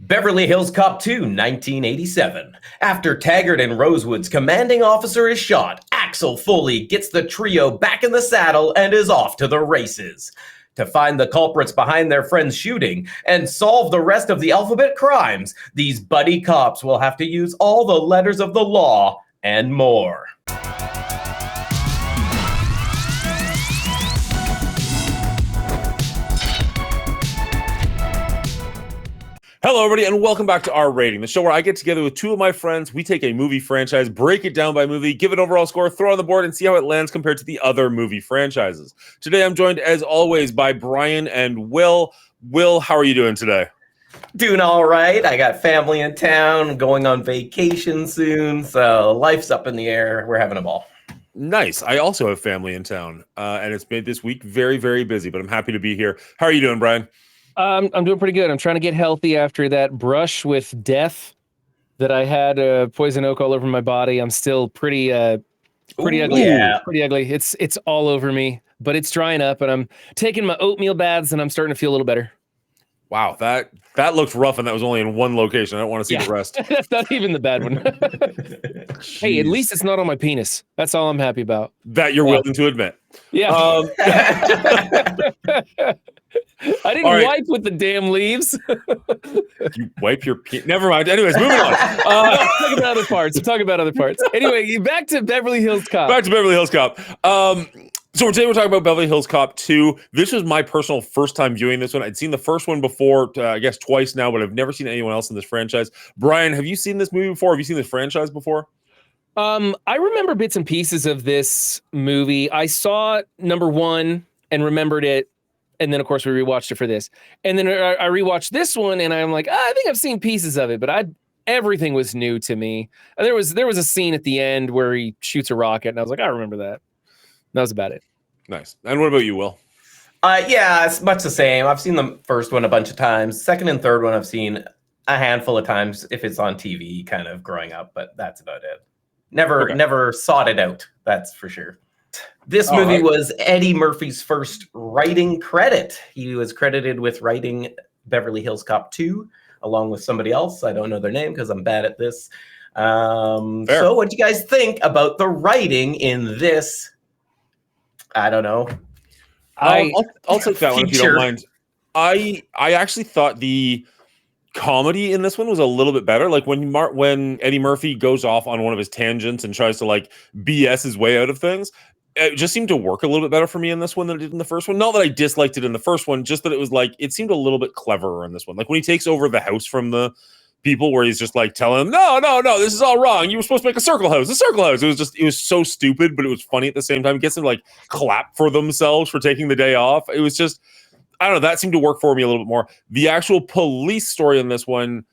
Beverly Hills Cop 2, 1987. After Taggart and Rosewood's commanding officer is shot, Axel Foley gets the trio back in the saddle and is off to the races. To find the culprits behind their friend's shooting and solve the rest of the alphabet crimes, these buddy cops will have to use all the letters of the law and more. Hello, everybody, and welcome back to Our Rating, the show where I get together with two of my friends. We take a movie franchise, break it down by movie, give it an overall score, throw it on the board, and see how it lands compared to the other movie franchises. Today, I'm joined, as always, by Brian and Will. Will, how are you doing today? Doing all right. I got family in town, going on vacation soon, so life's up in the air. We're having a ball. Nice. I also have family in town, and it's made this week very, very busy, but I'm happy to be here. How are you doing, Brian? I'm doing pretty good. I'm trying to get healthy after that brush with death that I had poison oak all over my body. I'm still pretty ugly. Yeah. Pretty ugly. It's all over me, but it's drying up, and I'm taking my oatmeal baths, and I'm starting to feel a little better. Wow, that looked rough, and that was only in one location. I don't want to see the rest. That's not even the bad one. Hey, at least it's not on my penis. That's all I'm happy about. That you're willing to admit. Yeah. I didn't wipe with the damn leaves. You wipe your never mind. Anyways, moving on. Talk about other parts. Anyway, back to Beverly Hills Cop. So today we're talking about Beverly Hills Cop 2. This was my personal first time viewing this one. I'd seen the first one before, I guess twice now, but I've never seen anyone else in this franchise. Brian, have you seen this movie before? Have you seen this franchise before? I remember bits and pieces of this movie. I saw number one and remembered it. And then, of course, we rewatched it for this. And then I rewatched this one, and I'm like, I think I've seen pieces of it, but everything was new to me. There was a scene at the end where he shoots a rocket, and I was like, I remember that. That was about it. Nice. And what about you, Will? Yeah, it's much the same. I've seen the first one a bunch of times. Second and third one I've seen a handful of times if it's on TV, kind of growing up, but that's about it. Never sought it out, that's for sure. This movie was Eddie Murphy's first writing credit. He was credited with writing Beverly Hills Cop 2, along with somebody else. I don't know their name because I'm bad at this. So what do you guys think about the writing in this? I don't know. I'll take that one if you don't mind. I actually thought the comedy in this one was a little bit better. Like when Eddie Murphy goes off on one of his tangents and tries to like BS his way out of things, it just seemed to work a little bit better for me in this one than it did in the first one. Not that I disliked it in the first one, just that it was like, it seemed a little bit cleverer in this one. Like when he takes over the house from the people where he's just like telling them, no, this is all wrong. You were supposed to make a circle house. It was so stupid, but it was funny at the same time. It gets them to like clap for themselves for taking the day off. It was just, I don't know, that seemed to work for me a little bit more. The actual police story in this one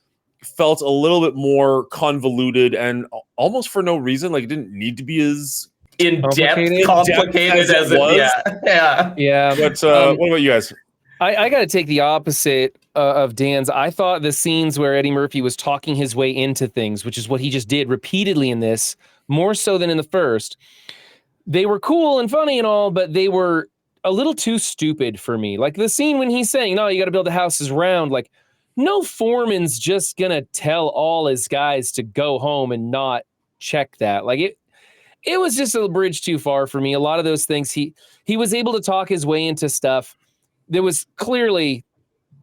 felt a little bit more convoluted and almost for no reason. Like it didn't need to be as in-depth, complicated as it was. Yeah. But what about you guys? I got to take the opposite of Dan's. I thought the scenes where Eddie Murphy was talking his way into things, which is what he just did repeatedly in this, more so than in the first, they were cool and funny and all, but they were a little too stupid for me. Like the scene when he's saying, no, you got to build the houses round. Like, no foreman's just going to tell all his guys to go home and not check that. Like it was just a bridge too far for me. A lot of those things, he was able to talk his way into stuff that was clearly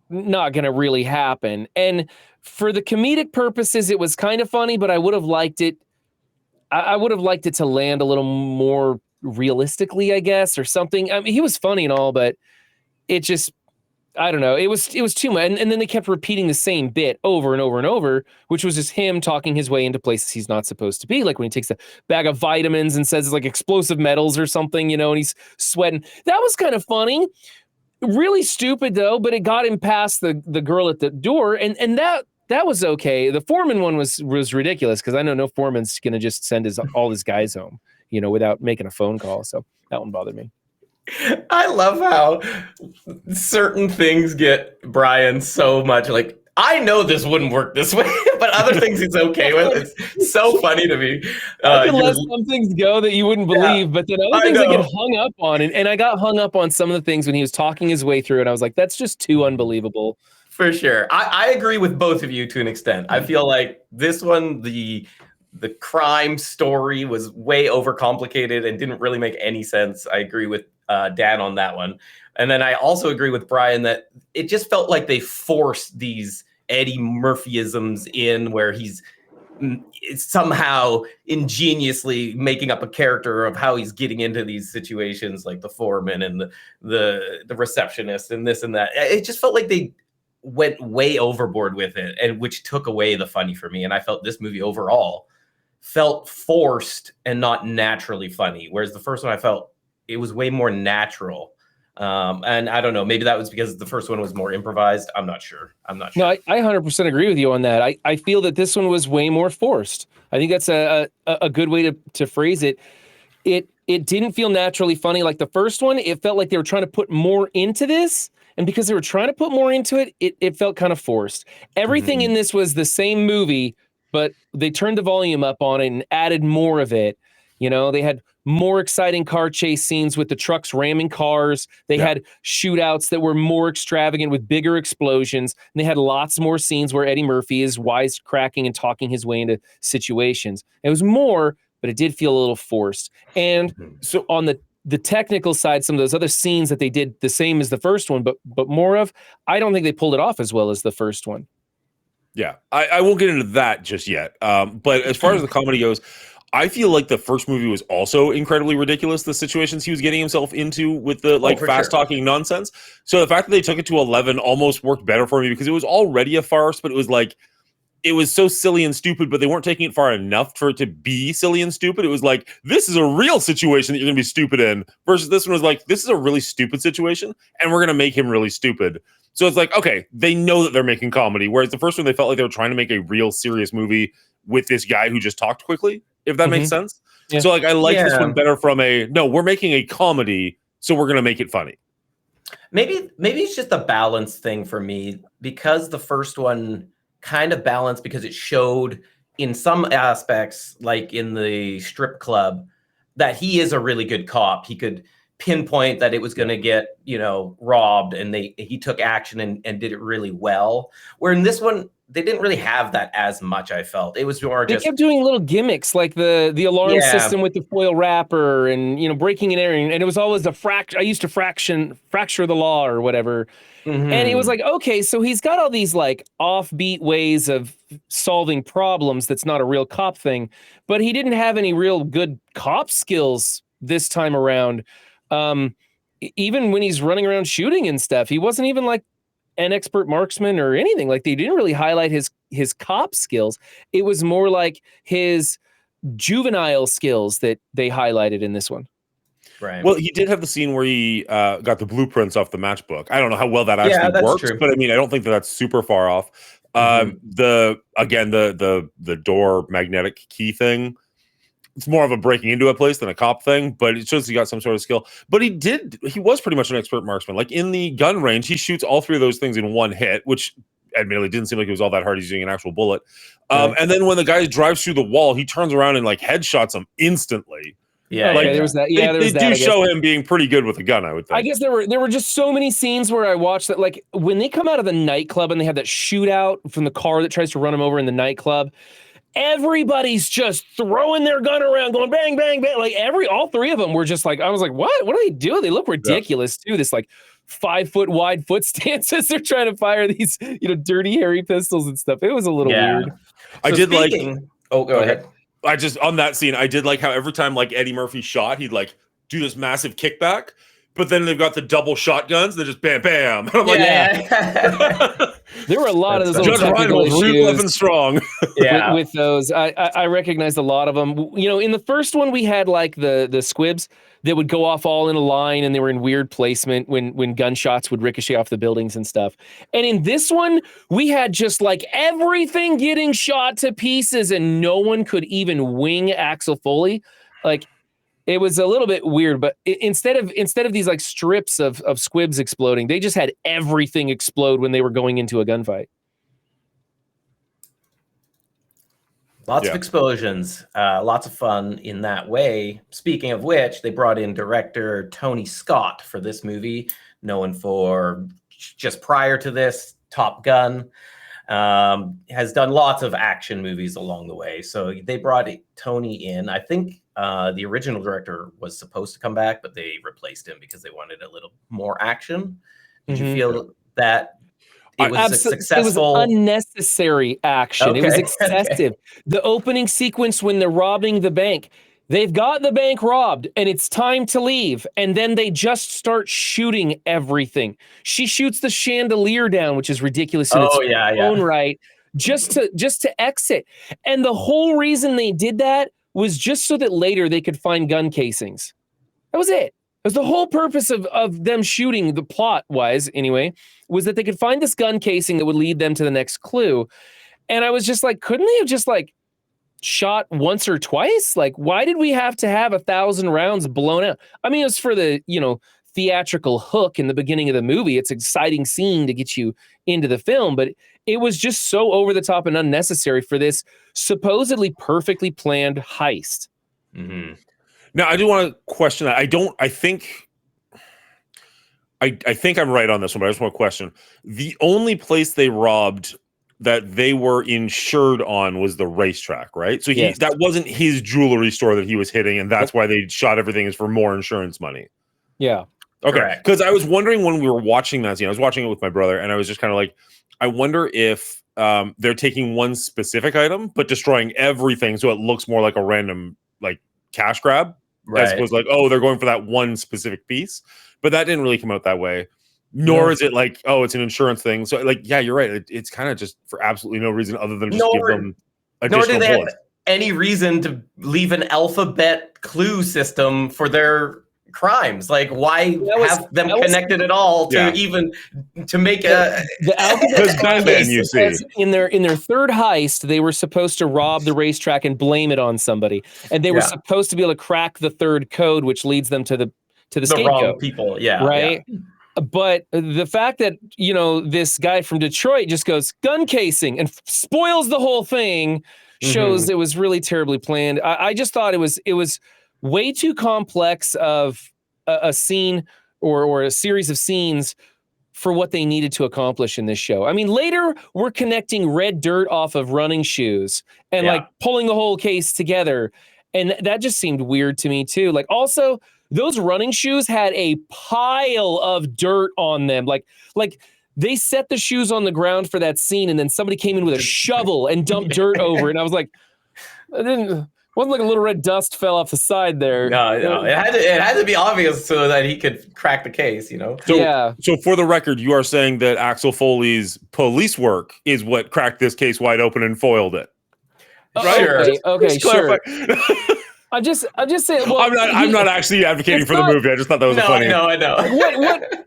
not going to really happen. And for the comedic purposes, it was kind of funny, but I would have liked it. I would have liked it to land a little more realistically, I guess, or something. I mean, he was funny and all, but it just, I don't know. It was too much. And then they kept repeating the same bit over and over and over, which was just him talking his way into places he's not supposed to be. Like when he takes a bag of vitamins and says it's like explosive metals or something, and he's sweating. That was kind of funny. Really stupid though, but it got him past the girl at the door, and that was okay. The foreman one was ridiculous because I know no foreman's gonna just send all his guys home, without making a phone call. So that one bothered me. I love how certain things get Brian so much. Like, I know this wouldn't work this way, but other things he's okay with. It's so funny to me. I can let some things go that you wouldn't believe, but then other things I get hung up on. And I got hung up on some of the things when he was talking his way through, and I was like, that's just too unbelievable. For sure. I agree with both of you to an extent. I feel like this one, the crime story was way overcomplicated and didn't really make any sense. I agree with Dan on that one. And then I also agree with Brian that it just felt like they forced these Eddie Murphyisms in where he's somehow ingeniously making up a character of how he's getting into these situations, like the foreman and the receptionist and this and that. It just felt like they went way overboard with it, and which took away the funny for me. And I felt this movie overall felt forced and not naturally funny, whereas the first one I felt it was way more natural. And I don't know, maybe that was because the first one was more improvised. I'm not sure. No, I 100% agree with you on that. I feel that this one was way more forced. I think that's a good way to phrase it. It didn't feel naturally funny like the first one. It felt like they were trying to put more into this. And because they were trying to put more into it, it felt kind of forced. Everything in this was the same movie, but they turned the volume up on it and added more of it. You know, they had more exciting car chase scenes with the trucks ramming cars. They had shootouts that were more extravagant with bigger explosions. And they had lots more scenes where Eddie Murphy is wisecracking and talking his way into situations. It was more, but it did feel a little forced. And so on the technical side, some of those other scenes that they did the same as the first one, but more of, I don't think they pulled it off as well as the first one. Yeah, I won't get into that just yet. But as far as the comedy goes, I feel like the first movie was also incredibly ridiculous, the situations he was getting himself into with the fast-talking nonsense. So the fact that they took it to 11 almost worked better for me because it was already a farce, but it was like, it was so silly and stupid, but they weren't taking it far enough for it to be silly and stupid. It was like, this is a real situation that you're going to be stupid in, versus this one was like, this is a really stupid situation, and we're going to make him really stupid. So it's like, okay, they know that they're making comedy, whereas the first one, they felt like they were trying to make a real serious movie with this guy who just talked quickly, if that makes sense. Yeah. So like, I like this one better from no, we're making a comedy, so we're going to make it funny. Maybe it's just a balance thing for me, because the first one kind of balanced because it showed in some aspects, like in the strip club, that he is a really good cop. He could pinpoint that it was going to get, robbed, and he took action and did it really well. Where in this one, they didn't really have that as much. I felt it was more just, they kept doing little gimmicks like the alarm system with the foil wrapper and breaking an air, and it was always I used to fracture the law or whatever. And it was like, okay, so he's got all these like offbeat ways of solving problems that's not a real cop thing, but he didn't have any real good cop skills this time around. Even when he's running around shooting and stuff, he wasn't even like an expert marksman or anything. Like, they didn't really highlight his cop skills. It was more like his juvenile skills that they highlighted in this one. Right. Well, he did have the scene where he got the blueprints off the matchbook. I don't know how well that actually works, but I mean, I don't think that's super far off. The door magnetic key thing, it's more of a breaking into a place than a cop thing, but it shows he got some sort of skill. But he was pretty much an expert marksman. Like in the gun range, he shoots all three of those things in one hit, which admittedly didn't seem like it was all that hard. He's using an actual bullet. And then when the guy drives through the wall, he turns around and like headshots him instantly. Yeah, like there was that. Yeah, they do show him being pretty good with a gun, I would think. I guess there were just so many scenes where I watched that, like when they come out of the nightclub and they have that shootout from the car that tries to run him over in the nightclub. Everybody's just throwing their gun around, going bang, bang, bang. Like all three of them were just like, I was like, what? What are they doing? They look ridiculous too. This like 5 foot wide foot stances. They're trying to fire these, dirty, hairy pistols and stuff. It was a little weird. So I did go ahead. I just, on that scene, I did like how every time like Eddie Murphy shot, he'd like do this massive kickback, but then they've got the double shotguns. They're just bam, bam. And I'm like, there were a lot of those little Judge Ryan was real strong. with those. I recognized a lot of them. In the first one, we had like the squibs that would go off all in a line, and they were in weird placement when gunshots would ricochet off the buildings and stuff. And in this one, we had just like everything getting shot to pieces, and no one could even wing Axel Foley. Like, it was a little bit weird, but instead of these like strips of squibs exploding, they just had everything explode when they were going into a gunfight. Lots of explosions, lots of fun in that way. Speaking of which, they brought in director Tony Scott for this movie, known for just prior to this Top Gun. Has done lots of action movies along the way. So they brought Tony in. I think the original director was supposed to come back, but they replaced him because they wanted a little more action. Did you feel that it was a successful? It was unnecessary action. It was excessive. The opening sequence when they're robbing the bank, they've got the bank robbed and it's time to leave. And then they just start shooting everything. She shoots the chandelier down, which is ridiculous in its own right, just to exit. And the whole reason they did that was just so that later they could find gun casings. That was it. It was the whole purpose of them shooting, the plot wise anyway, was that they could find this gun casing that would lead them to the next clue. And I was just like, couldn't they have just like shot once or twice? Like, why did we have to have 1,000 rounds blown out? I mean, it was for the, theatrical hook in the beginning of the movie. It's an exciting scene to get you into the film, but it was just so over the top and unnecessary for this supposedly perfectly planned heist. Mm-hmm. Now, I do want to question that. I think I'm right on this one, but I just want to question. The only place they robbed that they were insured on was the racetrack, right? So that wasn't his jewelry store that he was hitting, and that's why they shot everything is for more insurance money. Yeah. Okay. Because I was wondering when we were watching that scene, I was watching it with my brother, and I was just kind of like, I wonder if they're taking one specific item, but destroying everything so it looks more like a random like cash grab. Right. As opposed to like, oh, they're going for that one specific piece. But that didn't really come out that way. Nor is it like, oh, it's an insurance thing. So like, yeah, you're right. It's kind of just for absolutely no reason other than just give them additional nor do they bullets. have any reason to leave an alphabet clue system for their crimes. Like, why have them connected at all to even to make the alphabet? You see, in their third heist, they were supposed to rob the racetrack and blame it on somebody, and they were supposed to be able to crack the third code, which leads them to the scapegoat. Wrong people. Yeah, right. Yeah. But the fact that this guy from Detroit just goes gun casing and spoils the whole thing shows it was really terribly planned. I just thought it was way too complex of a scene or a series of scenes for what they needed to accomplish in this show. I mean, later we're connecting red dirt off of running shoes and like pulling the whole case together. And that just seemed weird to me too. Like also those running shoes had a pile of dirt on them. Like they set the shoes on the ground for that scene and then somebody came in with a shovel and dumped dirt over it. And I was like, wasn't like a little red dust fell off the side there. No, it had to be obvious so that he could crack the case, So for the record, you are saying that Axel Foley's police work is what cracked this case wide open and foiled it. Right? Okay, sure. I'm just saying. Well, I'm not actually advocating for the movie. I just thought that was funny. I know. What?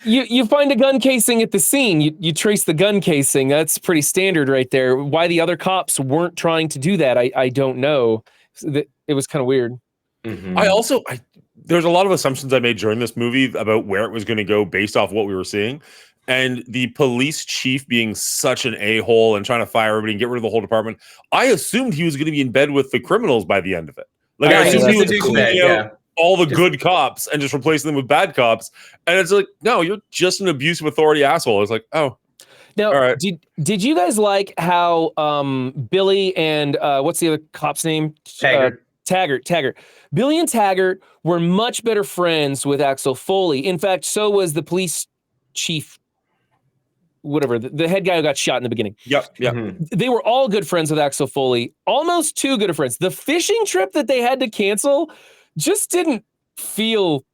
You find a gun casing at the scene. You trace the gun casing. That's pretty standard right there. Why the other cops weren't trying to do that, I don't know. It was kind of weird. Mm-hmm. There's a lot of assumptions I made during this movie about where it was going to go based off what we were seeing. And the police chief being such an a-hole and trying to fire everybody and get rid of the whole department, I assumed he was going to be in bed with the criminals by the end of it. Like I assumed he was cleaning out all the good cops and just replacing them with bad cops. And it's like, no, you're just an abusive authority asshole. It's like, oh. Now, all right. Did you guys like how Billy and what's the other cop's name? Taggart. Billy and Taggart were much better friends with Axel Foley. In fact, so was the police chief. Whatever, the head guy who got shot in the beginning. Yep. Mm-hmm. They were all good friends with Axel Foley, almost too good of friends. The fishing trip that they had to cancel just didn't feel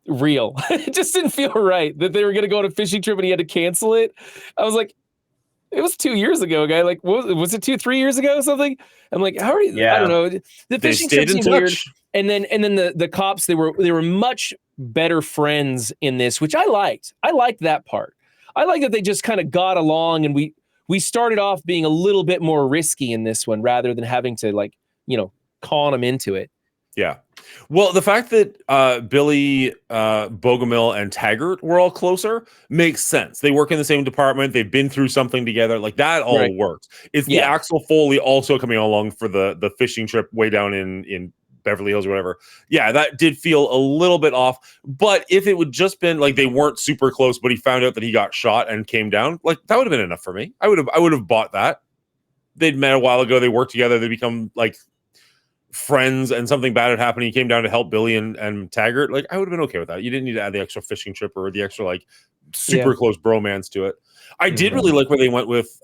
real. It just didn't feel right that they were going to go on a fishing trip and he had to cancel it. I was like, it was 2 years ago, guy. Like, was it 2-3 years ago or something? I'm like, how are you? Yeah. I don't know. The fishing trip seemed weird. And then the cops, they were much better friends in this, which I liked. I liked that part. I like that they just kind of got along and we started off being a little bit more risky in this one rather than having to con them into it. Yeah. Well, the fact that Billy, Bogomil, and Taggart were all closer makes sense. They work in the same department. They've been through something together. Like that all works. It's the Axel Foley also coming along for the fishing trip way down in Beverly Hills or whatever. Yeah, that did feel a little bit off. But if it would just been like they weren't super close, but he found out that he got shot and came down, like that would have been enough for me. I would have bought that. They'd met a while ago. They worked together. They become like friends, and something bad had happened. He came down to help Billy and Taggart. Like I would have been okay with that. You didn't need to add the extra fishing trip or the extra like super close bromance to it. I did really like where they went with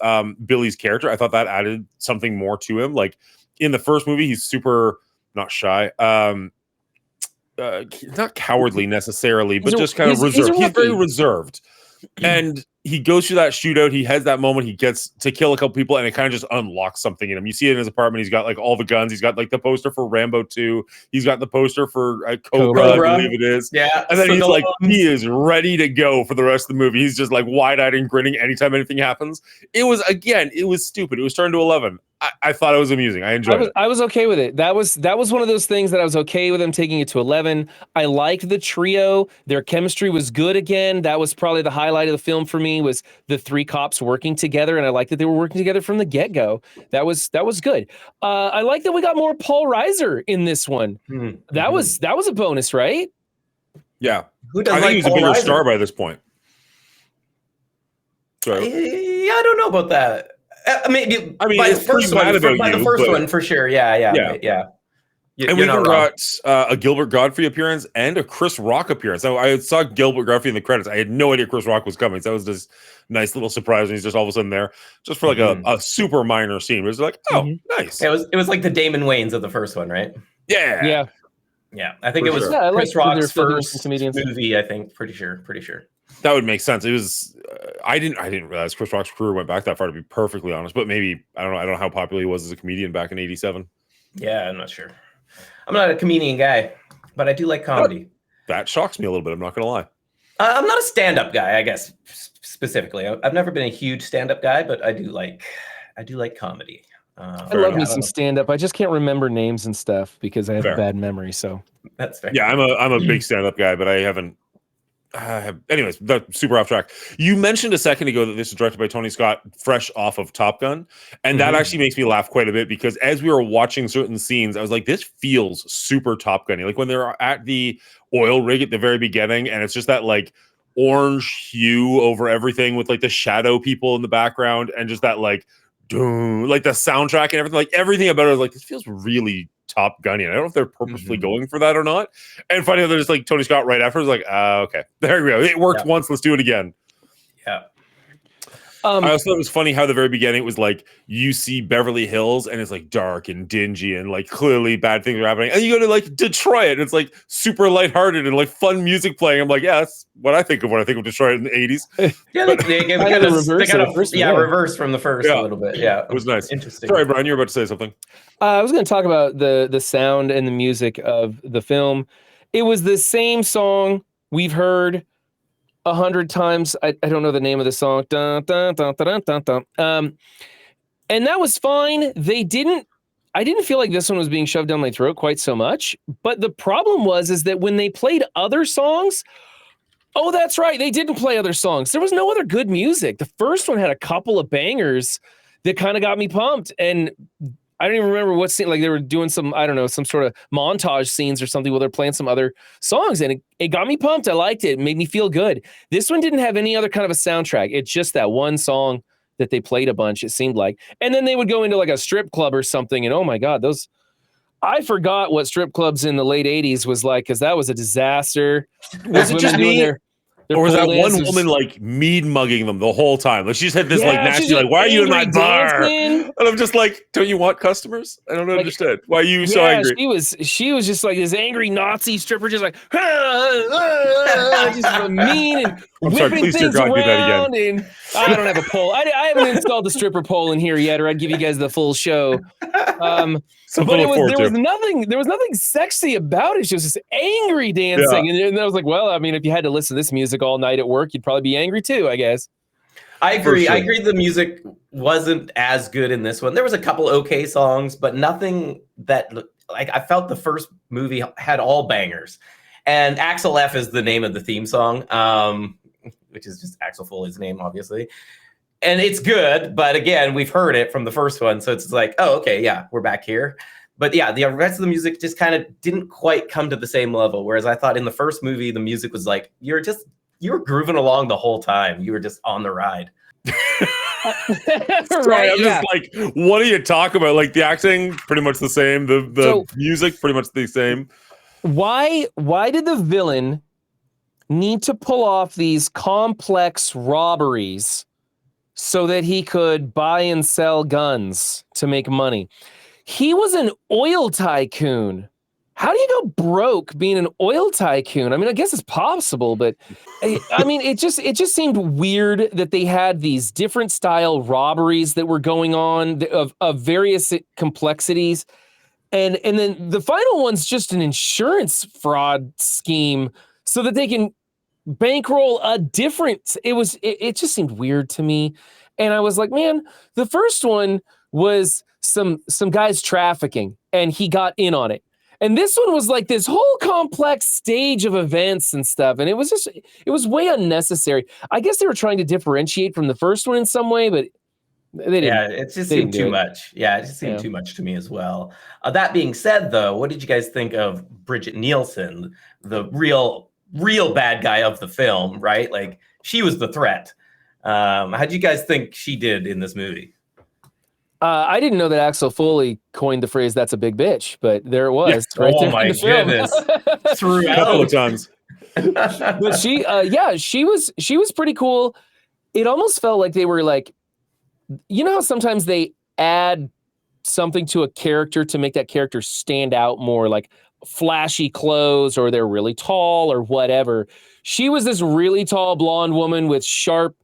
Billy's character. I thought that added something more to him. Like in the first movie, he's super not shy, not cowardly necessarily, but just kind of reserved. He's very reserved. And he goes through that shootout. He has that moment. He gets to kill a couple people, and it kind of just unlocks something in him. You see it in his apartment. He's got like all the guns. He's got like the poster for Rambo 2. He's got the poster for Cobra, I believe it is. Yeah. And then he's like, he is ready to go for the rest of the movie. He's just like wide-eyed and grinning anytime anything happens. It was stupid. It was turned to 11. I thought it was amusing. I enjoyed it. I was okay with it. That was one of those things that I was okay with them taking it to 11. I liked the trio. Their chemistry was good again. That was probably the highlight of the film for me, was the three cops working together, and I liked that they were working together from the get-go. That was good. I like that we got more Paul Reiser in this one. Mm-hmm. That was a bonus, right? Yeah. I think he's a bigger star by this point. So. Yeah, I don't know about that. I mean, by the first one for sure. Yeah. And we even got a Gilbert Godfrey appearance and a Chris Rock appearance. So I saw Gilbert Godfrey in the credits. I had no idea Chris Rock was coming. So that was this nice little surprise, and he's just all of a sudden there, just for like a super minor scene. It was like, nice. Yeah, it was like the Damon Wayans of the first one, right? Yeah. I think it was Chris Rock's first movie. I think pretty sure. That would make sense. It was I didn't realize Chris Rock's career went back that far, to be perfectly honest. But maybe I don't know how popular he was as a comedian back in '87. Yeah, I'm not sure. I'm not a comedian guy, but I do like comedy. That shocks me a little bit. I'm not going to lie. I'm not a stand-up guy, I guess specifically. I've never been a huge stand-up guy, but I do like comedy. I love me some stand-up. I just can't remember names and stuff because I have a bad memory. So that's fair. Yeah, I'm a big stand-up guy, but I haven't. Anyways, that's super off track. You mentioned a second ago that this is directed by Tony Scott, fresh off of Top Gun, and that actually makes me laugh quite a bit, because as we were watching certain scenes, I was like, this feels super Top Gun-y. Like when they're at the oil rig at the very beginning, and it's just that like orange hue over everything with like the shadow people in the background, and just that like the soundtrack and everything, like everything about it was like, this feels really Top Gun-y. I don't know if they're purposely going for that or not. And funny, there's like Tony Scott right after was like, okay, there we go. It worked once. Let's do it again. Yeah. I also thought it was funny how the very beginning it was like you see Beverly Hills and it's like dark and dingy and like clearly bad things are happening, and you go to like Detroit and it's like super lighthearted and like fun music playing. I'm like, yeah, that's what I think of when I think of Detroit in the 80s. Yeah, they got a reverse from the first a little bit. Yeah, it was nice. Interesting. Sorry, Brian, you were about to say something. I was going to talk about the sound and the music of the film. It was the same song we've heard 100 times. I don't know the name of the song. Dun, dun, dun, dun, dun, dun, dun. And that was fine. I didn't feel like this one was being shoved down my throat quite so much. But the problem is that when they played other songs, oh, that's right, they didn't play other songs. There was no other good music. The first one had a couple of bangers that kind of got me pumped. And I don't even remember what scene, like they were doing some, I don't know, some sort of montage scenes or something where they're playing some other songs, and it got me pumped. I liked it. It made me feel good. This one didn't have any other kind of a soundtrack. It's just that one song that they played a bunch, it seemed like. And then they would go into like a strip club or something, and oh my God, I forgot what strip clubs in the late 80s was like, because that was a disaster. Was it just me? Or was that one woman like mead mugging them the whole time? Like she just had this like nasty like, why are you in my bar? And I'm just like, don't you want customers? I don't understand. Why are you so angry? She was just like this angry Nazi stripper, just like just mean and whipping things around. And I don't have a poll. I haven't installed the stripper poll in here yet, or I'd give you guys the full show. But there was nothing sexy about it. It's just this angry dancing. Yeah. And I was like, well, I mean, if you had to listen to this music all night at work, you'd probably be angry too, I guess. I agree. Sure. I agree the music wasn't as good in this one. There was a couple okay songs, but nothing that, like, I felt the first movie had all bangers. And Axel F is the name of the theme song, which is just Axel Foley's name, obviously. And it's good, but again, we've heard it from the first one, so it's like, oh, okay, yeah, we're back here. But yeah, the rest of the music just kind of didn't quite come to the same level. Whereas I thought in the first movie, the music was like, you were grooving along the whole time. You were just on the ride. Right. I'm just like, what do you talk about? Like the acting, pretty much the same. The music, pretty much the same. Why did the villain need to pull off these complex robberies so that he could buy and sell guns to make money? He was an oil tycoon. How do you go broke being an oil tycoon? I mean, I guess it's possible, but I mean, it just seemed weird that they had these different style robberies that were going on of various complexities. And then the final one's just an insurance fraud scheme so that they can bankroll a different. It just seemed weird to me. And I was like, man, the first one was some guy's trafficking and he got in on it. And this one was like this whole complex stage of events and stuff. And it was way unnecessary. I guess they were trying to differentiate from the first one in some way, but they didn't. Yeah, it just seemed too much. Yeah, it just seemed too much to me as well. That being said, though, what did you guys think of Bridget Nielsen, the real bad guy of the film, right? Like, she was the threat. How do you guys think she did in this movie? I didn't know that Axel Foley coined the phrase "that's a big bitch," but there it was. Yeah. Right oh there my goodness! A couple of times. But she was pretty cool. It almost felt like they were like, you know how sometimes they add something to a character to make that character stand out more, like flashy clothes or they're really tall or whatever. She was this really tall blonde woman with sharp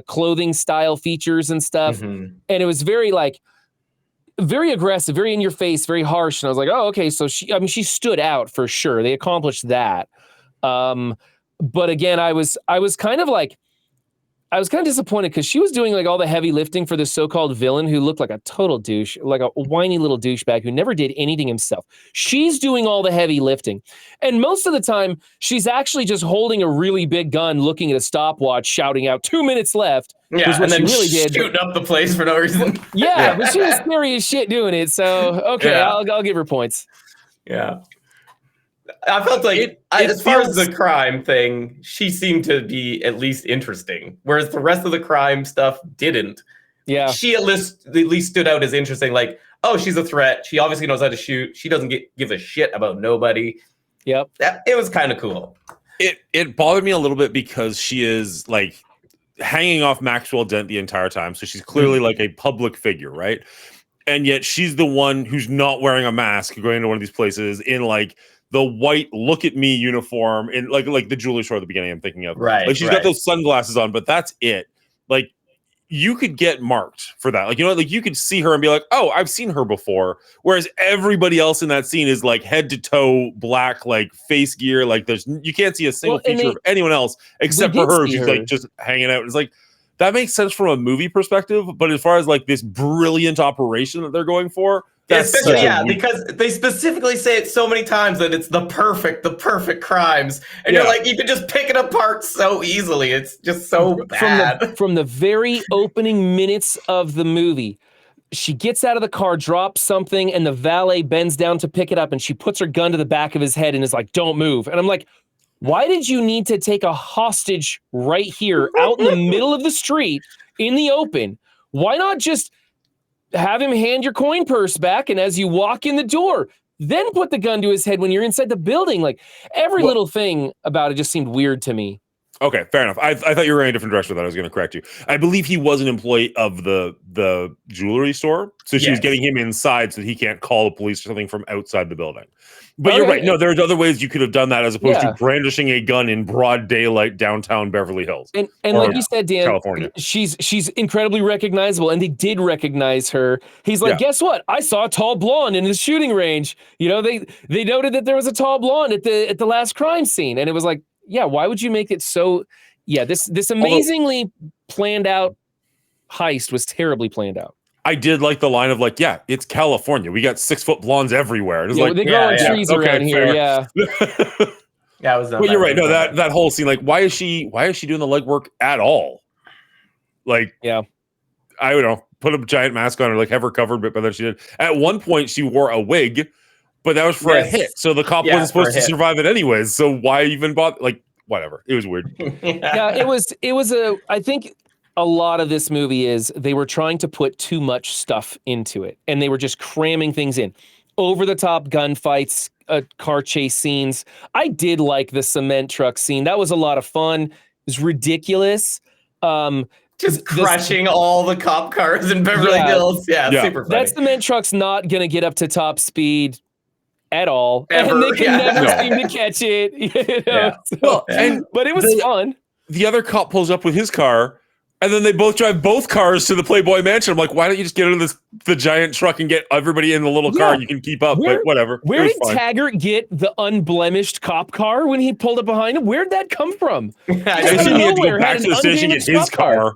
clothing style features and stuff. Mm-hmm. And it was very aggressive, very in your face, very harsh. And I was like, oh, okay. So she stood out for sure. They accomplished that. But again, I was kind of disappointed because she was doing like all the heavy lifting for this so-called villain who looked like a total douche, like a whiny little douchebag who never did anything himself. She's doing all the heavy lifting. And most of the time, she's actually just holding a really big gun, looking at a stopwatch, shouting out 2 minutes left. Yeah, and then really shooting up the place for no reason. Yeah, but she was scary as shit doing it. So, okay, yeah. I'll give her points. Yeah. I felt like, as far as the crime thing, she seemed to be at least interesting, whereas the rest of the crime stuff didn't. Yeah. She at least stood out as interesting. Like, oh, she's a threat. She obviously knows how to shoot. She doesn't give a shit about nobody. Yep. It was kind of cool. It bothered me a little bit because she is like hanging off Maxwell Dent the entire time. So she's clearly like a public figure, right? And yet she's the one who's not wearing a mask going into one of these places in like the white look at me uniform in like the jewelry store at the beginning I'm thinking of. Right. Like she's got those sunglasses on, but that's it. Like you could get marked for that. Like, you know, like you could see her and be like, oh, I've seen her before. Whereas everybody else in that scene is like head to toe black, like face gear. Like you can't see a single feature of anyone else except for her. She's like just hanging out. It's like, that makes sense from a movie perspective. But as far as like this brilliant operation that they're going for, especially, because they specifically say it so many times that it's the perfect crimes. And you're like, you can just pick it apart so easily. It's just so bad. From the very opening minutes of the movie, she gets out of the car, drops something, and the valet bends down to pick it up, and she puts her gun to the back of his head and is like, don't move. And I'm like, why did you need to take a hostage right here out in the middle of the street in the open? Why not just have him hand your coin purse back, and as you walk in the door, then put the gun to his head when you're inside the building? Like every little thing about it just seemed weird to me. Okay, fair enough. I thought you were in a different direction with that. I was going to correct you. I believe he was an employee of the jewelry store, so she was getting him inside so that he can't call the police or something from outside the building. But you're right. No, there's other ways you could have done that as opposed to brandishing a gun in broad daylight downtown Beverly Hills. And like you said, Dan, California. She's incredibly recognizable, and they did recognize her. He's like, guess what? I saw a tall blonde in the shooting range. You know, they noted that there was a tall blonde at the last crime scene, and it was like, yeah, why would you make it so? Yeah, this amazingly planned out heist was terribly planned out. I did like the line of like, yeah, it's California. We got 6-foot blondes everywhere. It was like they grow on trees around here. Yeah. Yeah, it was. But you're right. No, that whole scene, like, why is she doing the legwork at all? Like, yeah, I don't know. put a giant mask on her, like have her covered, but then she did. At one point, she wore a wig, but that was for a hit. So the cop wasn't supposed to survive it anyways. So why even bother? Like, whatever. It was weird. Yeah, it was I think a lot of this movie is they were trying to put too much stuff into it, and they were just cramming things in. Over the top gunfights, car chase scenes. I did like the cement truck scene. That was a lot of fun. It was ridiculous. Just crushing all the cop cars in Beverly Hills. Yeah, super funny. That cement truck's not going to get up to top speed at all. Ever. And they can never seem to catch it. You know? But it was fun. The other cop pulls up with his car, and then they both drive both cars to the Playboy Mansion. I'm like, why don't you just get into the giant truck and get everybody in the little car and you can keep up? But whatever. Where did Taggart get the unblemished cop car when he pulled up behind him? Where'd that come from? I assume he had to go back to the station and get his car.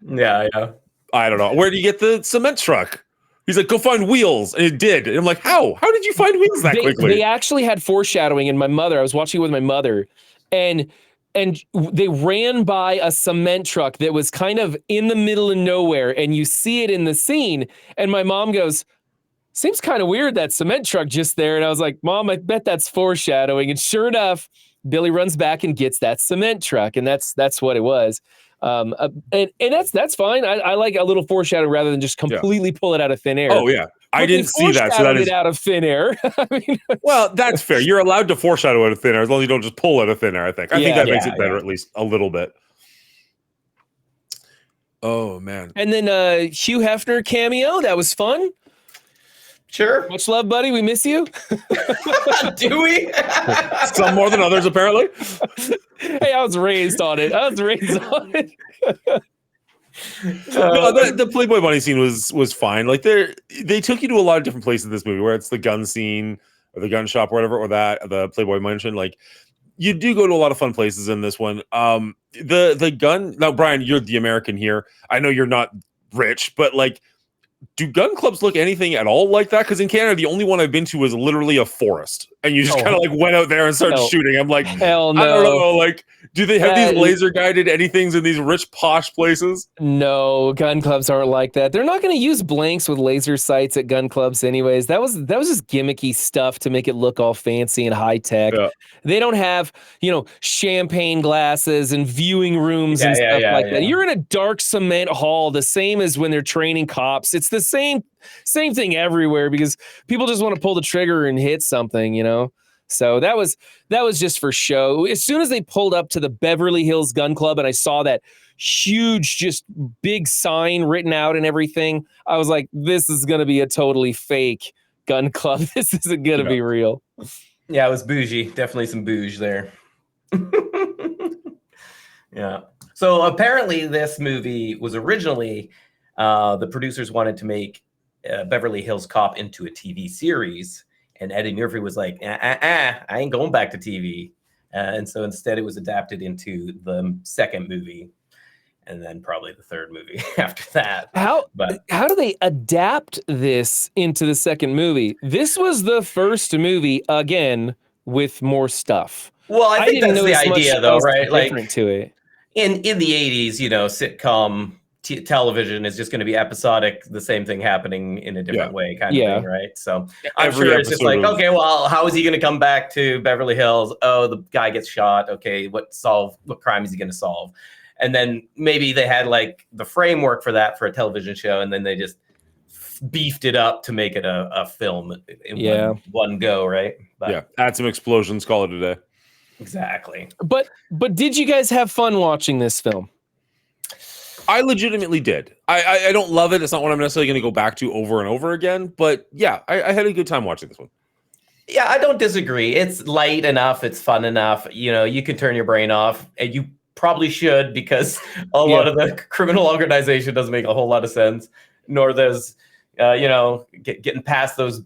Yeah. I don't know. Where did you get the cement truck? He's like, go find wheels. And it did. And I'm like, how? How did you find wheels that quickly? They actually had foreshadowing in I was watching it with my mother, and they ran by a cement truck that was kind of in the middle of nowhere, and you see it in the scene, and my mom goes, seems kind of weird, that cement truck just there. And I was like, Mom, I bet that's foreshadowing. And sure enough, Billy runs back and gets that cement truck, and that's what it was. And that's fine. I like a little foreshadowing rather than just completely pull it out of thin air. Oh yeah, I didn't see that. So that is out of thin air. I mean, well, that's fair. You're allowed to foreshadow out of thin air as long as you don't just pull out of thin air. I think that makes it better, at least a little bit. Oh man! And then Hugh Hefner cameo. That was fun. Sure. Much love, buddy. We miss you. Do we? Some more than others, apparently. Hey, I was raised on it. The Playboy Bunny scene was fine. Like they took you to a lot of different places in this movie, where it's the gun scene or the gun shop or whatever, or the Playboy Mansion. Like you do go to a lot of fun places in this one. The gun. Now, Brian, you're the American here. I know you're not rich, but like, do gun clubs look anything at all like that? Because in Canada, the only one I've been to was literally a forest, and you just kind of like went out there and started shooting. I'm like, hell no. I don't know. Like, do they have these laser guided anythings in these rich posh places? No, gun clubs aren't like that. They're not going to use blanks with laser sights at gun clubs, anyways. That was just gimmicky stuff to make it look all fancy and high tech. Yeah. They don't have champagne glasses and viewing rooms and stuff like that. You're in a dark cement hall, the same as when they're training cops. It's the same thing everywhere because people just want to pull the trigger and hit something, So that was just for show. As soon as they pulled up to the Beverly Hills Gun Club and I saw that huge, just big sign written out and everything, I was like, this is going to be a totally fake gun club. This isn't going to be real. Yeah, it was bougie. Definitely some bouge there. Yeah. So apparently this movie was originally, the producers wanted to make Beverly Hills Cop into a TV series. And Eddie Murphy was like, I ain't going back to TV. And so instead it was adapted into the second movie and then probably the third movie after that. How do they adapt this into the second movie? This was the first movie, again, with more stuff. Well, I think that's the idea, though, right? Like to it. In the 80s, sitcom television is just going to be episodic, the same thing happening in a different way kind of thing, right? So I'm sure it's just like, okay, well, how is he going to come back to Beverly Hills? Oh, the guy gets shot. Okay, what crime is he going to solve? And then maybe they had like the framework for that for a television show, and then they just beefed it up to make it a film in one go, right? But, add some explosions, call it a day. Exactly. But did you guys have fun watching this film? I legitimately did. I don't love it. It's not what I'm necessarily going to go back to over and over again. But yeah, I had a good time watching this one. Yeah, I don't disagree. It's light enough. It's fun enough. You can turn your brain off, and you probably should, because a lot of the criminal organization doesn't make a whole lot of sense. Nor does, getting past those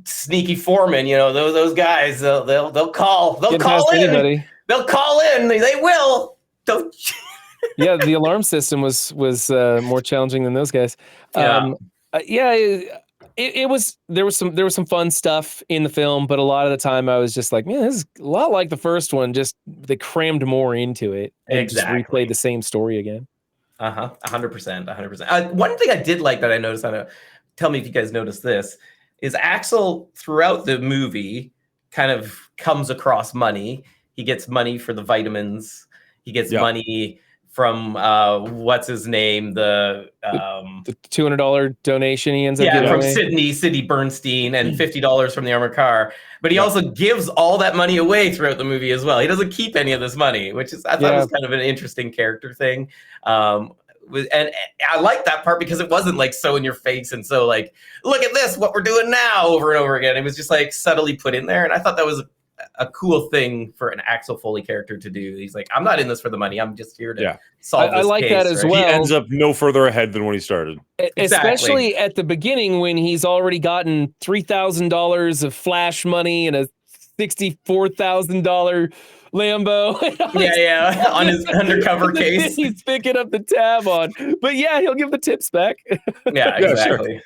sneaky foremen. Those guys. They'll call in. Anybody. They'll call in. They will. Don't. Yeah, the alarm system was more challenging than those guys. It was there was some fun stuff in the film, but a lot of the time I was just like, man, this is a lot like the first one. Just they crammed more into it and just replayed the same story again. 100%, 100%. One thing I did like that I noticed, tell me if you guys noticed this, is Axel throughout the movie kind of comes across money. He gets money for the vitamins. He gets money from what's his name, the $200 donation he ends up getting from away. Sidney Bernstein, and $50 from the armored car. But he also gives all that money away throughout the movie as well. He doesn't keep any of this money, which is I thought was kind of an interesting character thing. And I like that part because it wasn't like so in your face and so like, look at this, what we're doing now, over and over again. It was just like subtly put in there, and I thought that was a cool thing for an Axel Foley character to do. He's like, I'm not in this for the money. I'm just here to solve this I like case, that as well. He ends up no further ahead than when he started. Especially at the beginning when he's already gotten $3,000 of flash money and a $64,000 Lambo. On his undercover case. He's picking up the tab on. But yeah, he'll give the tips back. Yeah, exactly.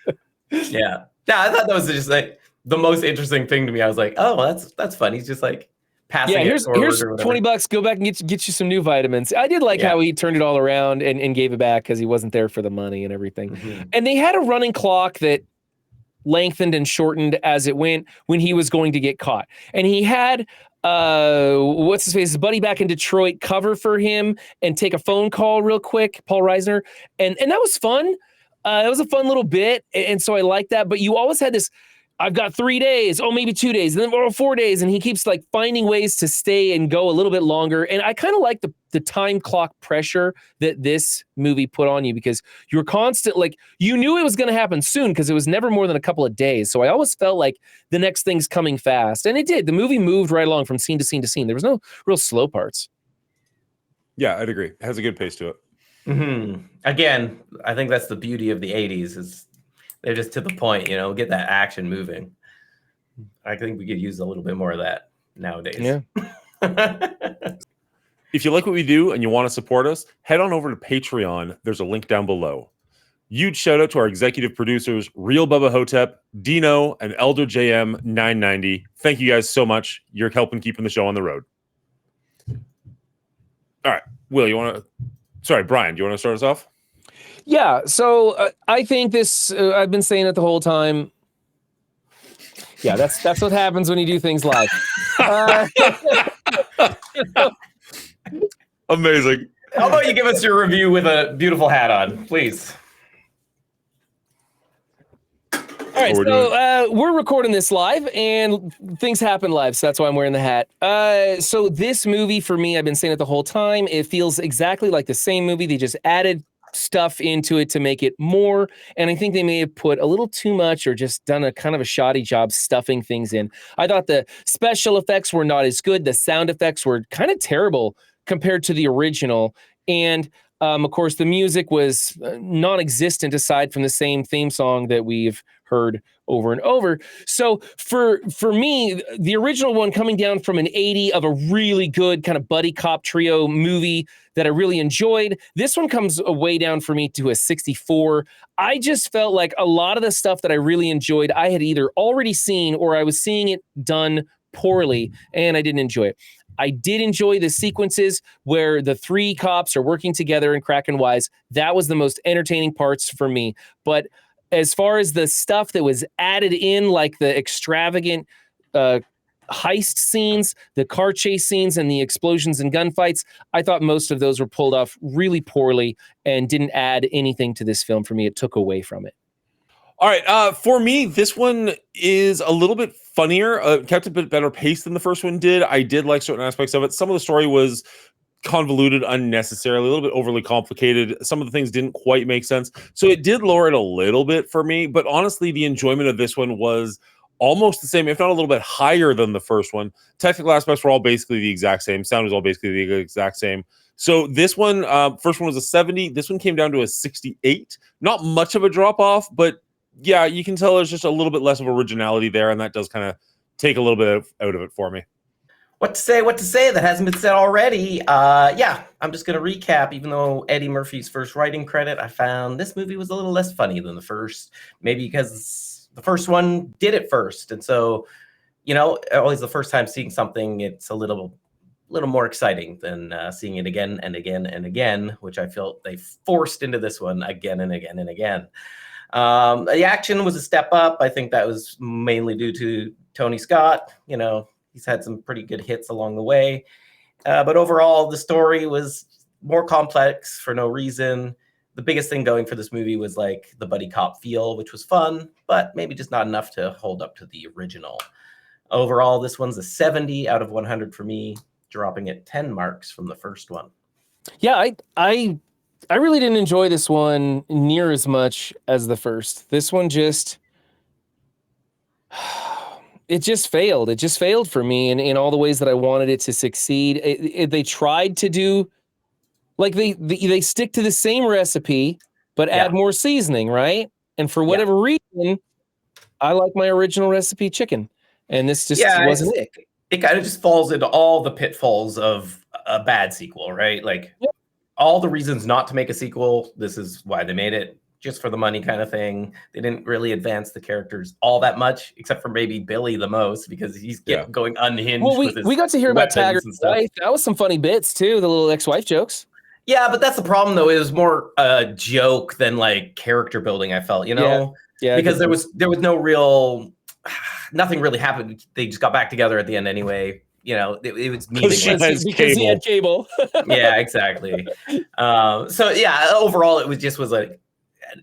Yeah. I thought that was just like the most interesting thing to me. I was like, oh, that's fun. He's just like passing here's $20. Go back and get you some new vitamins. I did like how he turned it all around and gave it back because he wasn't there for the money and everything. Mm-hmm. And they had a running clock that lengthened and shortened as it went when he was going to get caught. And he had what's his face, his buddy back in Detroit cover for him and take a phone call real quick, Paul Reisner. And that was fun. It was a fun little bit. And so I like that. But you always had this, I've got 3 days, maybe 2 days, and then 4 days. And he keeps like finding ways to stay and go a little bit longer. And I kind of like the time clock pressure that this movie put on you because you were constant, like you knew it was going to happen soon because it was never more than a couple of days. So I always felt like the next thing's coming fast. And it did. The movie moved right along from scene to scene to scene. There was no real slow parts. Yeah, I'd agree. It has a good pace to it. Mm-hmm. Again, I think that's the beauty of the 80s is they're just to the point, get that action moving. I think we could use a little bit more of that nowadays. Yeah. If you like what we do and you want to support us, head on over to Patreon. There's a link down below. Huge shout out to our executive producers, Real Bubba Hotep, Dino, and Elder JM 990. Thank you guys so much. You're helping keeping the show on the road. All right. Will, Brian, do you want to start us off? Yeah, so I think this, I've been saying it the whole time. Yeah, that's what happens when you do things live. Amazing. How about you give us your review with a beautiful hat on, please? All right, we're recording this live, and things happen live, so that's why I'm wearing the hat. So this movie, for me, I've been saying it the whole time, it feels exactly like the same movie. They just added stuff into it to make it more, and I think they may have put a little too much or just done a kind of a shoddy job stuffing things in. I thought the special effects were not as good. The sound effects were kind of terrible compared to the original, and of course the music was non-existent aside from the same theme song that we've heard over and over. So for me, the original one coming down from an 80 of a really good kind of buddy cop trio movie that I really enjoyed, this one comes way down for me to a 64. I just felt like a lot of the stuff that I really enjoyed, I had either already seen or I was seeing it done poorly, and I didn't enjoy it. I did enjoy the sequences where the three cops are working together and cracking wise. That was the most entertaining parts for me. But as far as the stuff that was added in, like the extravagant heist scenes, the car chase scenes, and the explosions and gunfights, I thought most of those were pulled off really poorly and didn't add anything to this film for me. It took away from it. All right. For me, this one is a little bit funnier, kept a bit better pace than the first one did. I did like certain aspects of it. Some of the story was convoluted unnecessarily, a little bit overly complicated. Some of the things didn't quite make sense. So it did lower it a little bit for me. But honestly, the enjoyment of this one was almost the same, if not a little bit higher than the first one. Technical aspects were all basically the exact same. Sound was all basically the exact same. So this one, first one was a 70. This one came down to a 68. Not much of a drop off, but yeah, you can tell there's just a little bit less of originality there, and that does kind of take a little bit out of it for me. What to say that hasn't been said already? I'm just going to recap. Even though Eddie Murphy's first writing credit, I found this movie was a little less funny than the first, maybe because the first one did it first. And so, always the first time seeing something, it's a little little more exciting than seeing it again and again and again, which I felt they forced into this one again and again and again. The action was a step up. I think that was mainly due to Tony Scott. You know, he's had some pretty good hits along the way. But overall, the story was more complex for no reason. The biggest thing going for this movie was like the buddy cop feel, which was fun, but maybe just not enough to hold up to the original. Overall, this one's a 70 out of 100 for me, dropping at 10 marks from the first one. Yeah, I really didn't enjoy this one near as much as the first. This one just it just failed. It just failed for me in all the ways that I wanted it to succeed. They tried to do like they stick to the same recipe but add more seasoning, right? And for whatever reason, I like my original recipe chicken. And this just wasn't it. It kind of just falls into all the pitfalls of a bad sequel, right? Like all the reasons not to make a sequel, this is why they made it, just for the money kind of thing. They didn't really advance the characters all that much, except for maybe Billy the most, because he's going unhinged. Well, we got to hear about Taggart's wife. That was some funny bits too, the little ex-wife jokes. Yeah, but that's the problem though. It was more a joke than like character building, I felt, you know? Yeah, because there was no real... Nothing really happened. They just got back together at the end anyway. You know, it was meaningless because he had cable. Yeah, exactly. So yeah, overall, it was like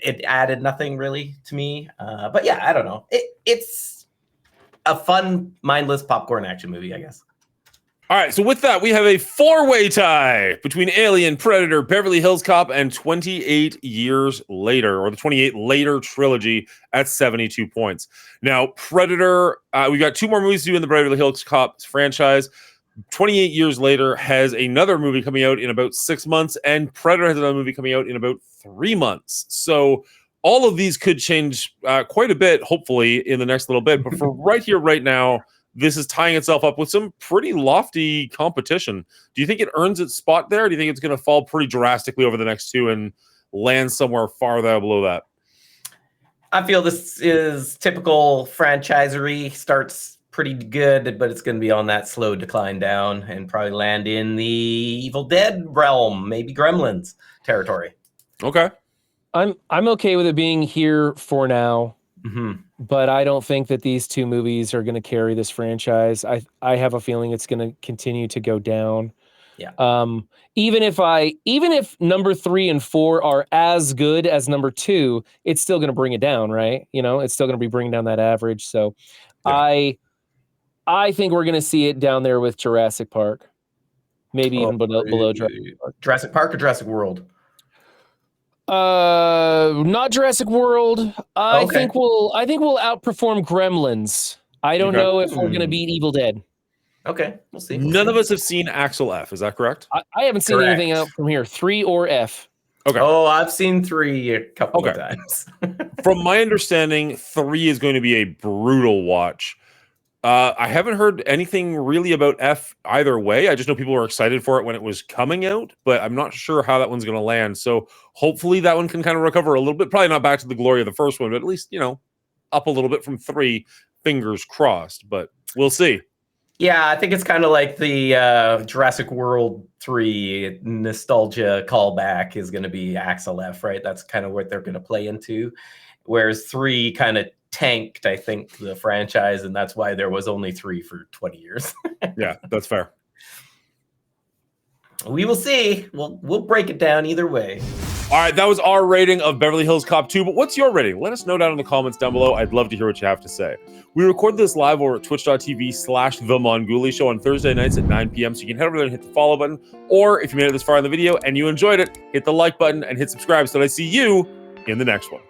it added nothing really to me. But yeah, I don't know. It's a fun, mindless popcorn action movie, I guess. All right, so with that, we have a four-way tie between Alien, Predator, Beverly Hills Cop, and 28 Years Later, or the 28 Later trilogy at 72 points. Now, Predator, we got two more movies to do in the Beverly Hills Cop franchise. 28 Years Later has another movie coming out in about 6 months, and Predator has another movie coming out in about 3 months. So all of these could change quite a bit, hopefully, in the next little bit. But for right here, right now, this is tying itself up with some pretty lofty competition. Do you think it earns its spot there? Or do you think it's going to fall pretty drastically over the next two and land somewhere far below that? I feel this is typical franchisery. Starts pretty good, but it's going to be on that slow decline down and probably land in the Evil Dead realm, maybe Gremlins territory. Okay. I'm okay with it being here for now. Mm-hmm. But I don't think that these two movies are going to carry this franchise. I have a feeling it's going to continue to go down. Yeah. Even if number 3 and 4 are as good as number 2, it's still going to bring it down, right? You know, it's still going to be bringing down that average. So, yeah. I think we're going to see it down there with Jurassic Park, maybe even below Jurassic Park. Jurassic Park or Jurassic World? Not Jurassic World. I think we'll outperform Gremlins. I don't know if we're gonna beat Evil Dead. Okay, we'll see. None of us have seen Axel F. Is that correct? I haven't seen anything out from here, 3 or F. Okay. Oh, I've seen 3 a couple of times. From my understanding, 3 is going to be a brutal watch. I haven't heard anything really about F either way. I just know people were excited for it when it was coming out, but I'm not sure how that one's going to land. So hopefully that one can kind of recover a little bit. Probably not back to the glory of the first one, but at least, you know, up a little bit from 3. Fingers crossed, but we'll see. Yeah, I think it's kind of like the Jurassic World 3 nostalgia callback is going to be Axel F, right? That's kind of what they're going to play into. Whereas 3 kind of tanked, I think, the franchise, and that's why there was only 3 for 20 years. Yeah, that's fair. We will see. We'll break it down either way. All right, that was our rating of Beverly Hills Cop 2, but what's your rating? Let us know down in the comments down below. I'd love to hear what you have to say. We record this live over at twitch.tv/The Mongoolie Show on Thursday nights at 9 p.m. So you can head over there and hit the follow button. Or if you made it this far in the video and you enjoyed it, hit the like button and hit subscribe so that I see you in the next one.